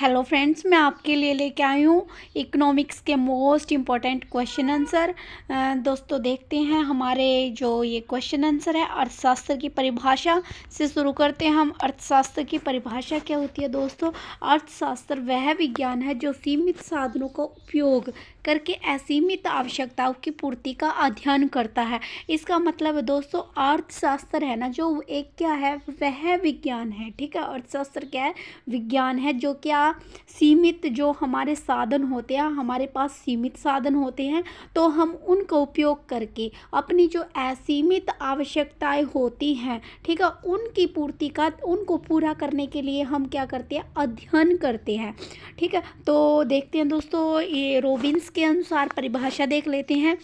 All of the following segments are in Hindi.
हेलो फ्रेंड्स, मैं आपके लिए लेके आई हूँ इकोनॉमिक्स के मोस्ट इम्पॉर्टेंट क्वेश्चन आंसर। दोस्तों देखते हैं हमारे जो ये क्वेश्चन आंसर है। अर्थशास्त्र की परिभाषा से शुरू करते हैं हम। अर्थशास्त्र की परिभाषा क्या होती है दोस्तों? अर्थशास्त्र वह विज्ञान है जो सीमित साधनों का उपयोग करके असीमित आवश्यकताओं की पूर्ति का अध्ययन करता है। इसका मतलब है दोस्तों, अर्थशास्त्र है ना जो एक क्या है, वह विज्ञान है। ठीक है, अर्थशास्त्र क्या है? विज्ञान है जो क्या सीमित जो हमारे साधन होते हैं, हमारे पास सीमित साधन होते हैं तो हम उनका उपयोग करके अपनी जो असीमित आवश्यकताएं होती हैं, ठीक है, उनकी पूर्ति का, उनको पूरा करने के लिए हम क्या करते हैं, अध्ययन करते हैं। ठीक है, तो देखते हैं दोस्तों, ये रॉबिन्स के अनुसार परिभाषा देख लेते हैं।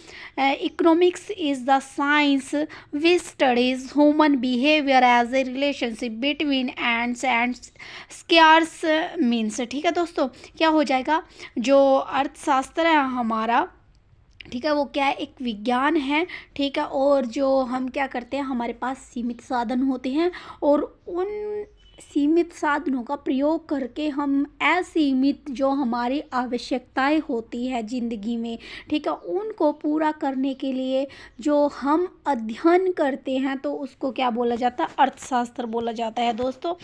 Economics is the science which studies human behaviour as a relationship between ends and scarce means. ठीक है दोस्तों, क्या हो जाएगा, जो अर्थशास्त्र है हमारा, ठीक है, वो क्या है, एक विज्ञान है। ठीक है, और जो हम क्या करते हैं, हमारे पास सीमित साधन होते हैं और उन सीमित साधनों का प्रयोग करके हम असीमित जो हमारी आवश्यकताएं होती है ज़िंदगी में, ठीक है, उनको पूरा करने के लिए जो हम अध्ययन करते हैं तो उसको क्या बोला जाता है, अर्थशास्त्र बोला जाता है दोस्तों।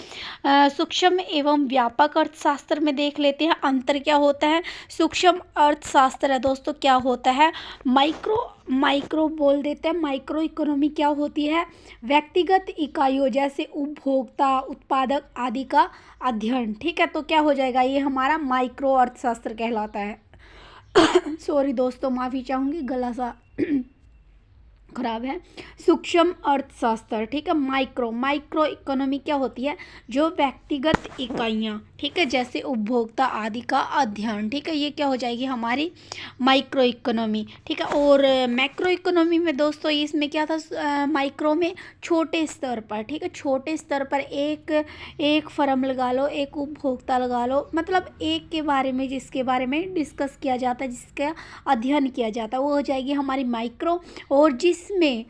सूक्ष्म एवं व्यापक अर्थशास्त्र में देख लेते हैं अंतर क्या होता है। सूक्ष्म अर्थशास्त्र है दोस्तों, क्या होता है, माइक्रो बोल देते हैं। माइक्रो इकोनॉमी क्या होती है, व्यक्तिगत इकाइयों जैसे उपभोक्ता, उत्पादक आदि का अध्ययन। ठीक है, तो क्या हो जाएगा, ये हमारा माइक्रो अर्थशास्त्र कहलाता है। सॉरी दोस्तों, माफ़ी चाहूँगी, गला सा खराब है। सूक्ष्म अर्थशास्त्र, ठीक है, माइक्रो इकोनॉमी क्या होती है, जो व्यक्तिगत इकाइयाँ, ठीक है, जैसे उपभोक्ता आदि का अध्ययन। ठीक है, ये क्या हो जाएगी, हमारी माइक्रो इकोनॉमी। ठीक है, और मैक्रो इकोनॉमी में दोस्तों इसमें क्या था, माइक्रो में छोटे स्तर पर, ठीक है, छोटे स्तर पर एक फर्म लगा लो, एक उपभोक्ता लगा लो, मतलब एक के बारे में, जिसके बारे में डिस्कस किया जाता है, जिसका अध्ययन किया जाता है, वो हो जाएगी हमारी माइक्रो। और जिसमें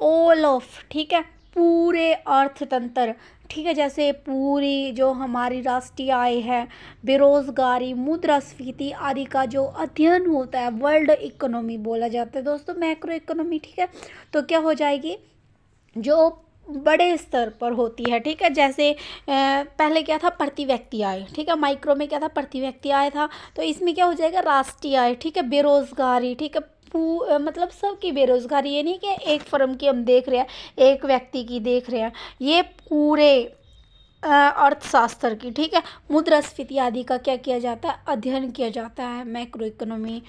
ऑल ऑफ, ठीक है, पूरे अर्थतंत्र, ठीक है, जैसे पूरी जो हमारी राष्ट्रीय आय है, बेरोजगारी, मुद्रास्फीति आदि का जो अध्ययन होता है, वर्ल्ड इकोनॉमी बोला जाता है दोस्तों, मैक्रो इकोनॉमी। ठीक है, तो क्या हो जाएगी, जो बड़े स्तर पर होती है। ठीक है, जैसे पहले क्या था, प्रति व्यक्ति आय, ठीक है, माइक्रो में क्या था, प्रति व्यक्ति आय था, तो इसमें क्या हो जाएगा, राष्ट्रीय आय। ठीक है, बेरोजगारी, ठीक है, मतलब सबकी बेरोजगारी, ये नहीं कि एक फर्म की हम देख रहे हैं, एक व्यक्ति की देख रहे हैं, ये पूरे अर्थशास्त्र की। ठीक है, मुद्रास्फीति आदि का क्या किया जाता है, अध्ययन किया जाता है, मैक्रो इकोनॉमी।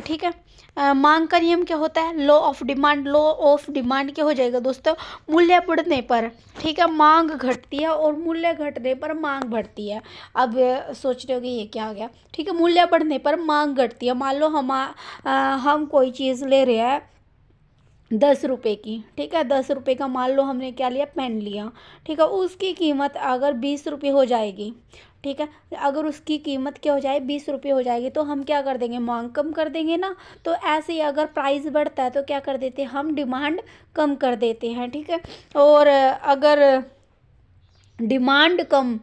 ठीक है, मांग का नियम क्या होता है, law of demand. Law of demand क्या हो जाएगा दोस्तों, मूल्य बढ़ने पर, ठीक है, मांग घटती है और मूल्य घटने पर मांग बढ़ती है। अब सोच रहे हो कि ये क्या आ गया, ठीक है, मूल्य बढ़ने पर मांग घटती है। मान लो हम कोई चीज़ ले रहे हैं 10 रुपये की, ठीक है, 10 रुपये का मान लो हमने क्या लिया, पेन लिया, ठीक है, उसकी कीमत अगर 20 रुपये हो जाएगी, ठीक है, अगर उसकी कीमत क्या हो जाए, 20 रुपये हो जाएगी, तो हम क्या कर देंगे, मांग कम कर देंगे ना। तो ऐसे ही अगर प्राइस बढ़ता है तो क्या कर देते हैं, हम डिमांड कम कर देते हैं। ठीक है, और अगर डिमांड कम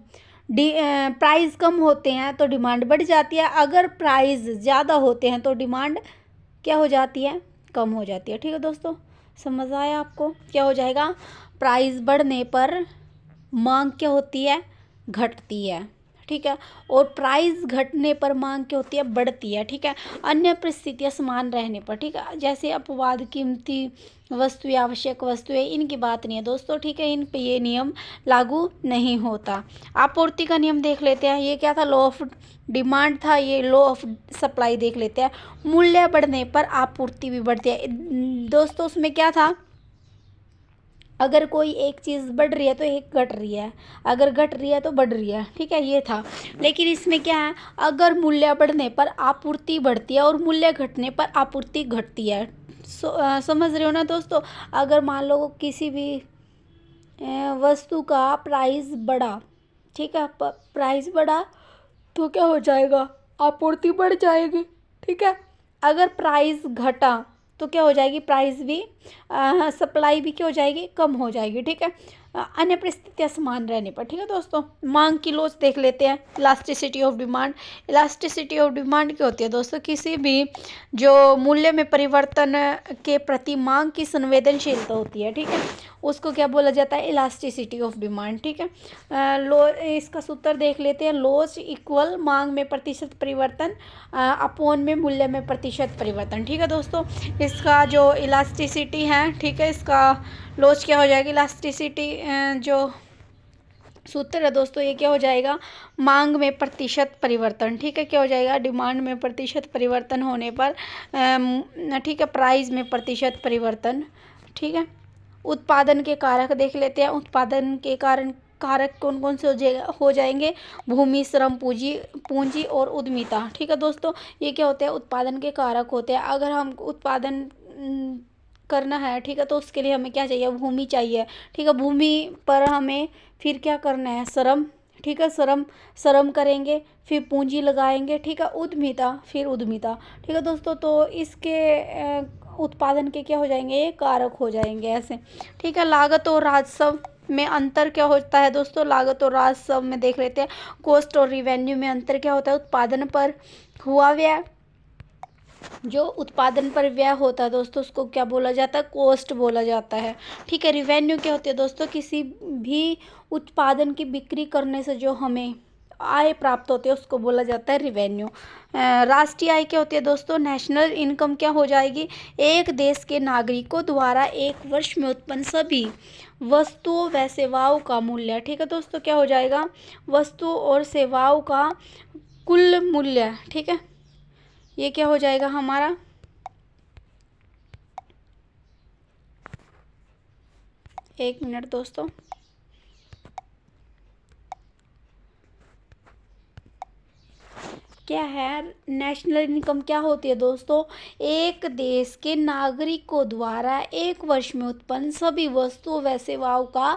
प्राइस कम होते हैं तो डिमांड बढ़ जाती है, अगर प्राइस ज़्यादा होते हैं तो डिमांड क्या हो जाती है, कम हो जाती है। ठीक है दोस्तों, समझ आया आपको, क्या हो जाएगा, प्राइस बढ़ने पर मांग क्या होती है, घटती है। ठीक है, और प्राइस घटने पर मांग क्या होती है, बढ़ती है। ठीक है, अन्य परिस्थितियां समान रहने पर, ठीक है, जैसे अपवाद, कीमती वस्तुएं, आवश्यक वस्तुएं, इनकी बात नहीं है दोस्तों। ठीक है, इन पे ये नियम लागू नहीं होता। आपूर्ति का नियम देख लेते हैं, ये क्या था, लॉ ऑफ डिमांड था, ये लॉ ऑफ सप्लाई देख लेते हैं। मूल्य बढ़ने पर आपूर्ति भी बढ़ती है दोस्तों। उसमें क्या था, अगर कोई एक चीज़ बढ़ रही है तो एक घट रही है, अगर घट रही है तो बढ़ रही है। ठीक है, ये था। लेकिन इसमें क्या है, अगर मूल्य बढ़ने पर आपूर्ति बढ़ती है और मूल्य घटने पर आपूर्ति घटती है। समझ रहे हो ना दोस्तों, अगर मान लो किसी भी वस्तु का प्राइस बढ़ा, ठीक है, प्राइस बढ़ा तो क्या हो जाएगा, आपूर्ति बढ़ जाएगी। ठीक है, अगर प्राइस घटा तो क्या हो जाएगी, प्राइस भी सप्लाई भी क्या हो जाएगी, कम हो जाएगी। ठीक है, अन्य परिस्थितियाँ समान रहने पर। ठीक है दोस्तों, मांग की लॉज देख लेते हैं। Elasticity of demand. Elasticity of demand क्या होती है दोस्तों? किसी भी जो मूल्य में परिवर्तन के प्रति मांग की संवेदनशीलता होती है, ठीक है, उसको क्या बोला जाता है? Elasticity of demand. ठीक है, लो इसका सूत्र देख लेते हैं। लॉज इक्वल मांग में प्रतिशत परिवर्तन अपॉन में मूल्य में प्रतिशत परिवर्तन। ठीक है दोस्तों, इसका जो इलास्टिसिटी है, ठीक है, इसका लॉज क्या हो जाएगी? इलास्टिसिटी जो सूत्र है दोस्तों, ये क्या हो जाएगा? मांग में प्रतिशत परिवर्तन। ठीक है, क्या हो जाएगा? डिमांड में प्रतिशत परिवर्तन होने पर ठीक है, प्राइस में प्रतिशत परिवर्तन। ठीक है, उत्पादन के कारक देख लेते हैं। उत्पादन के कारक कौन कौन से हो जाएंगे? भूमि, श्रम, पूंजी और उद्यमिता। ठीक है दोस्तों, ये क्या होते हैं? उत्पादन के कारक होते हैं। अगर हम उत्पादन करना है, ठीक है, तो उसके लिए हमें क्या चाहिए? भूमि चाहिए। ठीक है, भूमि पर हमें फिर क्या करना है? श्रम। ठीक है, श्रम करेंगे, फिर पूंजी लगाएंगे। ठीक है, उद्यमिता, फिर उद्यमिता। ठीक है दोस्तों, तो इसके उत्पादन के क्या हो जाएंगे? ये कारक हो जाएंगे ऐसे। ठीक है, लागत और राजस्व में अंतर क्या होता है दोस्तों? लागत और राजस्व में देख लेते हैं। कॉस्ट और रिवेन्यू में अंतर क्या होता है? उत्पादन पर हुआ व्यय, जो उत्पादन पर व्यय होता है दोस्तों, उसको क्या बोला जाता है? कॉस्ट बोला जाता है। ठीक है, रिवेन्यू क्या होती है दोस्तों? किसी भी उत्पादन की बिक्री करने से जो हमें आय प्राप्त होती है, उसको बोला जाता है रिवेन्यू। राष्ट्रीय आय क्या होती है दोस्तों? नेशनल इनकम क्या हो जाएगी? एक देश के नागरिकों द्वारा एक वर्ष में उत्पन्न सभी वस्तुओं व सेवाओं का मूल्य। ठीक है दोस्तों, क्या हो जाएगा? वस्तुओं और सेवाओं का कुल मूल्य। ठीक है, ये क्या हो जाएगा हमारा? एक मिनट दोस्तों, क्या है? नेशनल इनकम क्या होती है दोस्तों? एक देश के नागरिकों द्वारा एक वर्ष में उत्पन्न सभी वस्तुओं व सेवाओं का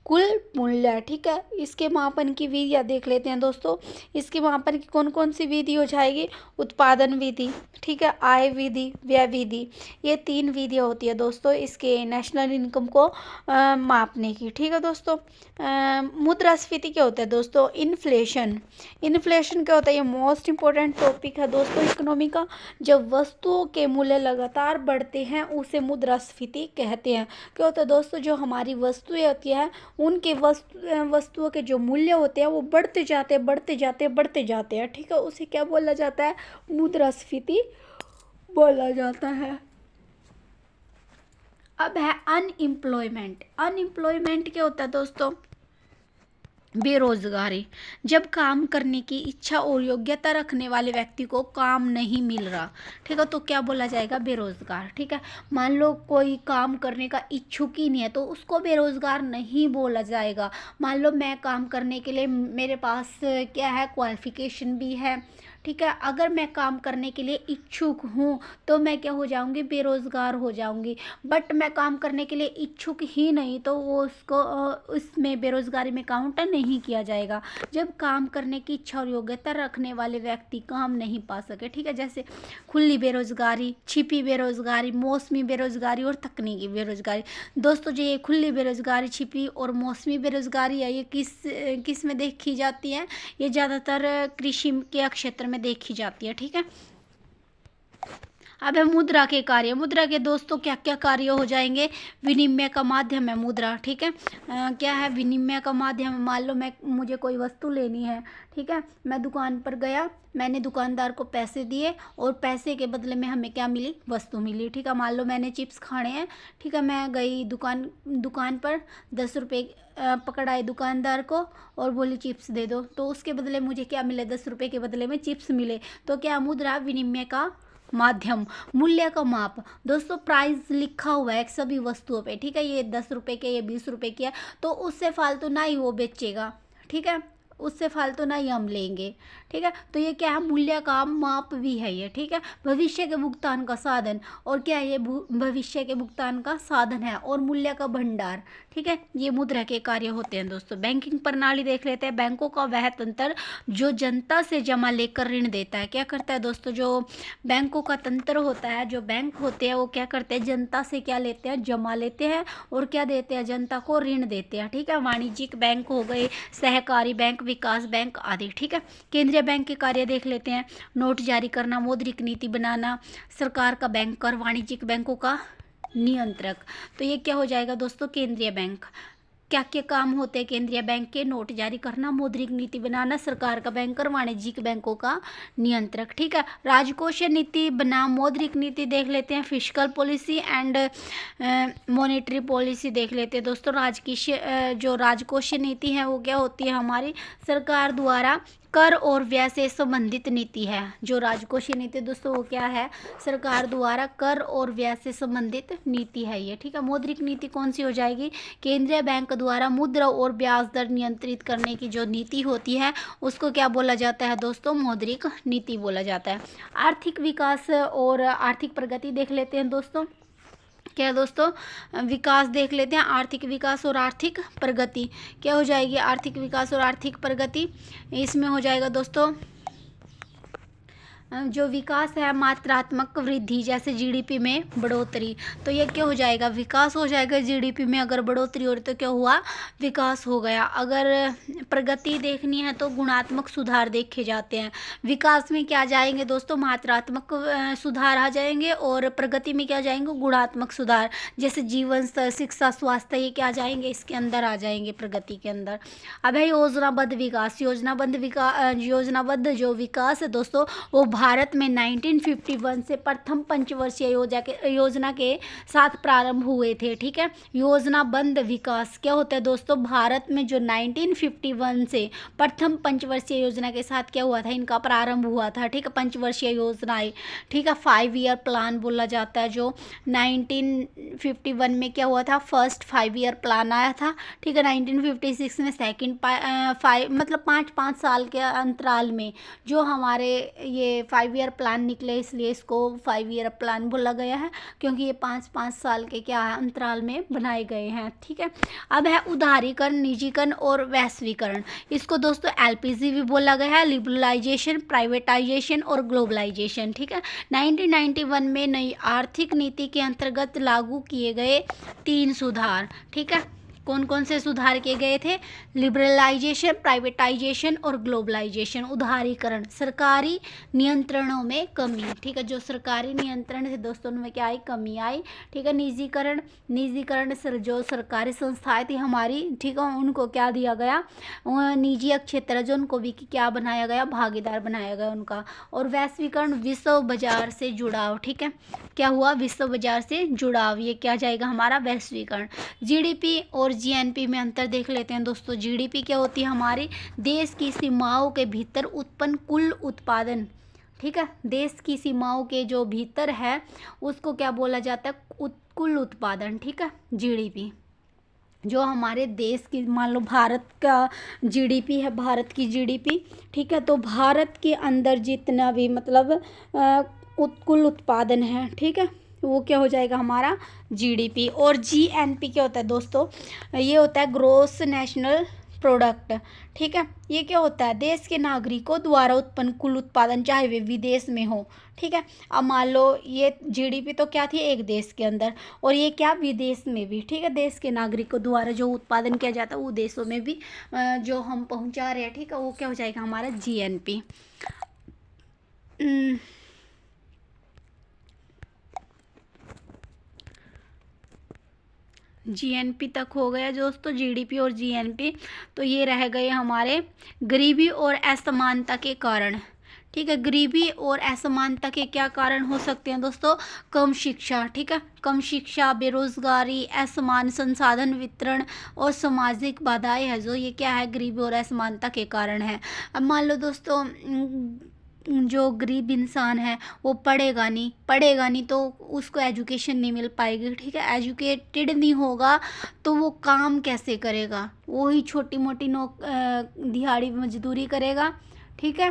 कुल मूल्य। ठीक है, इसके मापन की विधियाँ देख लेते हैं दोस्तों। इसके मापन की कौन कौन सी विधि हो जाएगी? उत्पादन विधि, ठीक है, आय विधि, व्यय विधि। ये 3 विधियाँ होती है दोस्तों इसके नेशनल इनकम को मापने की। ठीक है दोस्तों, मुद्रास्फीति क्या होता है दोस्तों? इन्फ्लेशन। इन्फ्लेशन क्या होता है? ये मोस्ट इंपॉर्टेंट टॉपिक है दोस्तों इकोनॉमी का। जब वस्तुओं के मूल्य लगातार बढ़ते हैं, उसे मुद्रास्फीति कहते हैं। क्या होता है दोस्तों? जो हमारी वस्तुएं होती हैं, उनके वस्तुओं के जो मूल्य होते हैं, वो बढ़ते जाते हैं। ठीक है, उसे क्या बोला जाता है? मुद्रास्फीति बोला जाता है। अब है अनएम्प्लॉयमेंट। अनएम्प्लॉयमेंट क्या होता है दोस्तों? बेरोजगारी। जब काम करने की इच्छा और योग्यता रखने वाले व्यक्ति को काम नहीं मिल रहा, ठीक है, तो क्या बोला जाएगा? बेरोजगार। ठीक है, मान लो कोई काम करने का इच्छुक ही नहीं है, तो उसको बेरोजगार नहीं बोला जाएगा। मान लो मैं काम करने के लिए मेरे पास क्या है? क्वालिफिकेशन भी है। ठीक है, अगर मैं काम करने के लिए इच्छुक हूँ, तो मैं क्या हो जाऊँगी? बेरोजगार हो जाऊँगी। बट मैं काम करने के लिए इच्छुक ही नहीं, तो वो उसको उसमें बेरोजगारी में काउंट नहीं किया जाएगा। जब काम करने की इच्छा और योग्यता रखने वाले व्यक्ति काम नहीं पा सके, ठीक है, जैसे खुली बेरोजगारी, छिपी बेरोजगारी, मौसमी बेरोजगारी और तकनीकी बेरोजगारी। दोस्तों, जो ये खुली बेरोजगारी, छिपी और मौसमी बेरोजगारी है, ये किस में देखी जाती है? ये ज़्यादातर कृषि के क्षेत्र में देखी जाती है। ठीक है, अब है मुद्रा के कार्य। मुद्रा के दोस्तों क्या क्या कार्य हो जाएंगे? विनिमय का माध्यम है मुद्रा। ठीक है, क्या है? विनिमय का माध्यम। मान लो मुझे कोई वस्तु लेनी है, ठीक है, मैं दुकान पर गया, मैंने दुकानदार को पैसे दिए और पैसे के बदले में हमें क्या मिली? वस्तु मिली। ठीक है, मान लो मैंने चिप्स खाने हैं, ठीक है, मैं गई दुकान पर 10 रुपये पकड़ाए दुकानदार को और बोली चिप्स दे दो, तो उसके बदले मुझे क्या मिले? 10 रुपये के बदले में चिप्स मिले। तो क्या? मुद्रा विनिमय का माध्यम। मूल्य का माप। दोस्तों, प्राइस लिखा हुआ है सभी वस्तुओं पे, ठीक है, ये 10 रुपये के, ये 20 रुपये की है, तो उससे फालतू ना ही वो बेचेगा। ठीक है, उससे फालतू नहीं हम लेंगे। ठीक है, तो ये क्या है, मूल्य का माप भी है ये। ठीक है, भविष्य के भुगतान का साधन, और क्या है ये, भविष्य के भुगतान का साधन है, और मूल्य का भंडार। ठीक है, ये मुद्रा के कार्य होते हैं दोस्तों। बैंकिंग प्रणाली देख लेते हैं। बैंकों का वह तंत्र जो जनता से जमा लेकर ऋण देता है। क्या करता है दोस्तों, जो बैंकों का तंत्र होता है, जो बैंक होते हैं वो क्या करते हैं, जनता से क्या लेते हैं, जमा लेते हैं, और क्या देते हैं, जनता को ऋण देते हैं। ठीक है, वाणिज्यिक बैंक हो गए, सहकारी बैंक, विकास बैंक आदि। ठीक है, केंद्रीय बैंक के कार्य देख लेते हैं। नोट जारी करना, मौद्रिक नीति बनाना, सरकार का बैंकर, वाणिज्यिक बैंकों का नियंत्रक। तो ये क्या हो जाएगा दोस्तों, केंद्रीय बैंक। क्या क्या काम होते हैं केंद्रीय बैंक के, नोट जारी करना, मौद्रिक नीति बनाना, सरकार का बैंकर, वाणिज्यिक बैंकों का नियंत्रक। ठीक है, राजकोषीय नीति बनाम मौद्रिक नीति देख लेते हैं। Fiscal policy and monetary policy देख लेते हैं दोस्तों। जो राजकोषीय नीति है वो क्या होती है, हमारी सरकार द्वारा कर और व्यय से संबंधित नीति है। जो राजकोषीय नीति दोस्तों वो क्या है, सरकार द्वारा कर और व्यय से संबंधित नीति है ये। ठीक है, मौद्रिक नीति कौन सी हो जाएगी, केंद्रीय बैंक द्वारा मुद्रा और ब्याज दर नियंत्रित करने की जो नीति होती है उसको क्या बोला जाता है दोस्तों, मौद्रिक नीति बोला जाता है। आर्थिक विकास और आर्थिक प्रगति देख लेते हैं दोस्तों। क्या दोस्तों, विकास देख लेते हैं। आर्थिक विकास और आर्थिक प्रगति क्या हो जाएगी, आर्थिक विकास और आर्थिक प्रगति इसमें हो जाएगा दोस्तों, जो विकास है मात्रात्मक वृद्धि, जैसे जीडीपी में बढ़ोतरी। तो ये क्या हो जाएगा, विकास हो जाएगा। जीडीपी में अगर बढ़ोतरी हो रही तो क्या हुआ, विकास हो गया। अगर प्रगति देखनी है तो गुणात्मक सुधार देखे जाते हैं। विकास में क्या जाएंगे दोस्तों, मात्रात्मक सुधार आ जाएंगे, और प्रगति में क्या जाएंगे, गुणात्मक सुधार, जैसे जीवन स्तर, शिक्षा, स्वास्थ्य, ये क्या जाएंगे, इसके अंदर आ जाएंगे, प्रगति के अंदर। अब है योजनाबद्ध विकास। योजनाबद्ध जो विकास है दोस्तों वो भारत में 1951 से प्रथम पंचवर्षीय योजना के साथ प्रारंभ हुए थे। ठीक है, योजनाबद्ध विकास क्या होता है दोस्तों, भारत में जो 1951 से प्रथम पंचवर्षीय योजना के साथ क्या हुआ था, इनका प्रारंभ हुआ था। ठीक है, पंचवर्षीय योजनाएं। ठीक है, 5 ईयर प्लान बोला जाता है। जो 1951 में क्या हुआ था, फर्स्ट 5 ईयर प्लान आया था। ठीक है, 1956 में सेकेंड 5 मतलब 5 साल के अंतराल में जो हमारे ये 5 ईयर प्लान निकले, इसलिए इसको 5 ईयर प्लान बोला गया है, क्योंकि ये 5 साल के क्या है, अंतराल में बनाए गए हैं। ठीक है, अब है उदारीकरण, निजीकरण और वैश्वीकरण। इसको दोस्तों एलपीजी भी बोला गया है, लिबरलाइजेशन, प्राइवेटाइजेशन और ग्लोबलाइजेशन। ठीक है, 1991 में नई आर्थिक नीति के अंतर्गत लागू किए गए 3 सुधार। ठीक है, कौन कौन से सुधार किए गए थे, लिबरलाइजेशन, प्राइवेटाइजेशन और ग्लोबलाइजेशन। उदारीकरण, सरकारी नियंत्रणों में कमी। ठीक है, जो सरकारी नियंत्रण थे दोस्तों उनमें क्या आई, कमी आई। ठीक है, निजीकरण जो सरकारी संस्थाएं थी हमारी, ठीक है, उनको क्या दिया गया, निजी क्षेत्र जो उनको भी क्या बनाया गया, भागीदार बनाया गया उनका। और वैश्वीकरण, विश्व बाजार से जुड़ाव। ठीक है, क्या हुआ, विश्व बाजार से जुड़ाव, ये क्या जाएगा हमारा, वैश्वीकरण। जीडीपी और जीएनपी में अंतर देख लेते हैं दोस्तों। जीडीपी क्या होती है, हमारी देश की सीमाओं के भीतर उत्पन्न कुल उत्पादन। ठीक है, देश की सीमाओं के जो भीतर है उसको क्या बोला जाता है, कुल उत्पादन। ठीक है, जीडीपी जो हमारे देश की, मान लो भारत का जीडीपी है, भारत की जीडीपी। ठीक है, तो भारत के अंदर जितना भी मतलब कुल उत्पादन है, ठीक है, वो क्या हो जाएगा हमारा जीडीपी। और जीएनपी क्या होता है दोस्तों, ये होता है ग्रोस नेशनल प्रोडक्ट। ठीक है, ये क्या होता है, देश के नागरिकों द्वारा उत्पन्न कुल उत्पादन, चाहे वे विदेश में हो। ठीक है, अब मान लो ये जीडीपी तो क्या थी, एक देश के अंदर, और ये क्या, विदेश में भी। ठीक है, देश के नागरिकों द्वारा जो उत्पादन किया जाता है वो देशों में भी जो हम पहुंचा रहे हैं। ठीक है, वो क्या हो जाएगा हमारा जीएनपी। जीएनपी तक हो गया दोस्तों, जीडीपी और जीएनपी। तो ये रह गए हमारे गरीबी और असमानता के कारण। ठीक है, गरीबी और असमानता के क्या कारण हो सकते हैं दोस्तों, कम शिक्षा। ठीक है, कम शिक्षा, बेरोजगारी, असमान संसाधन वितरण और सामाजिक बाधाएं है जो ये क्या है, गरीबी और असमानता के कारण है। अब मान लो दोस्तों जो गरीब इंसान है वो पढ़ेगा नहीं तो उसको एजुकेशन नहीं मिल पाएगी, ठीक है। एजुकेटेड नहीं होगा तो वो काम कैसे करेगा, वो ही छोटी मोटी दिहाड़ी मजदूरी करेगा, ठीक है।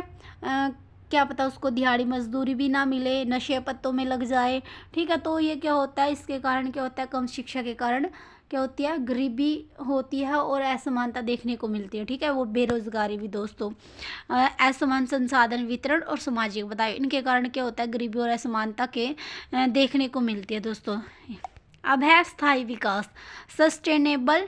क्या पता उसको दिहाड़ी मजदूरी भी ना मिले, नशे पत्तों में लग जाए, ठीक है। तो ये क्या होता है, इसके कारण क्या होता है, कम शिक्षा के कारण क्या होती है, गरीबी होती है और असमानता देखने को मिलती है, ठीक है। वो बेरोजगारी भी दोस्तों, असमान संसाधन वितरण और सामाजिक बदलाव, इनके कारण क्या होता है, गरीबी और असमानता के देखने को मिलती है दोस्तों। अब है स्थायी विकास, सस्टेनेबल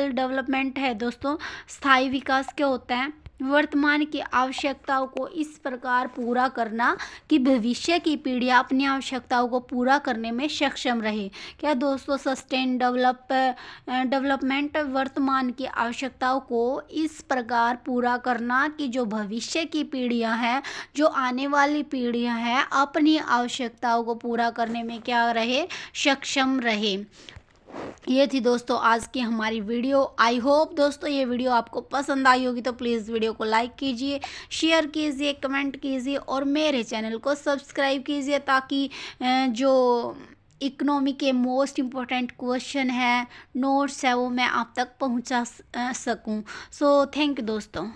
डेवलपमेंट है दोस्तों। स्थायी विकास क्या होता है, वर्तमान की आवश्यकताओं को इस प्रकार पूरा करना कि भविष्य की पीढ़ियां अपनी आवश्यकताओं को पूरा करने में सक्षम रहे। क्या दोस्तों, डेवलपमेंट वर्तमान की आवश्यकताओं को इस प्रकार पूरा करना कि जो भविष्य की पीढ़ियां हैं, जो आने वाली पीढ़ियां हैं, अपनी आवश्यकताओं को पूरा करने में क्या रहे, सक्षम रहे। ये थी दोस्तों आज की हमारी वीडियो। आई होप दोस्तों ये वीडियो आपको पसंद आई होगी, तो प्लीज़ वीडियो को लाइक कीजिए, शेयर कीजिए, कमेंट कीजिए और मेरे चैनल को सब्सक्राइब कीजिए, ताकि जो इकोनॉमी के मोस्ट इम्पोर्टेंट क्वेश्चन है, नोट्स है, वो मैं आप तक पहुंचा सकूं। सो थैंक यू दोस्तों।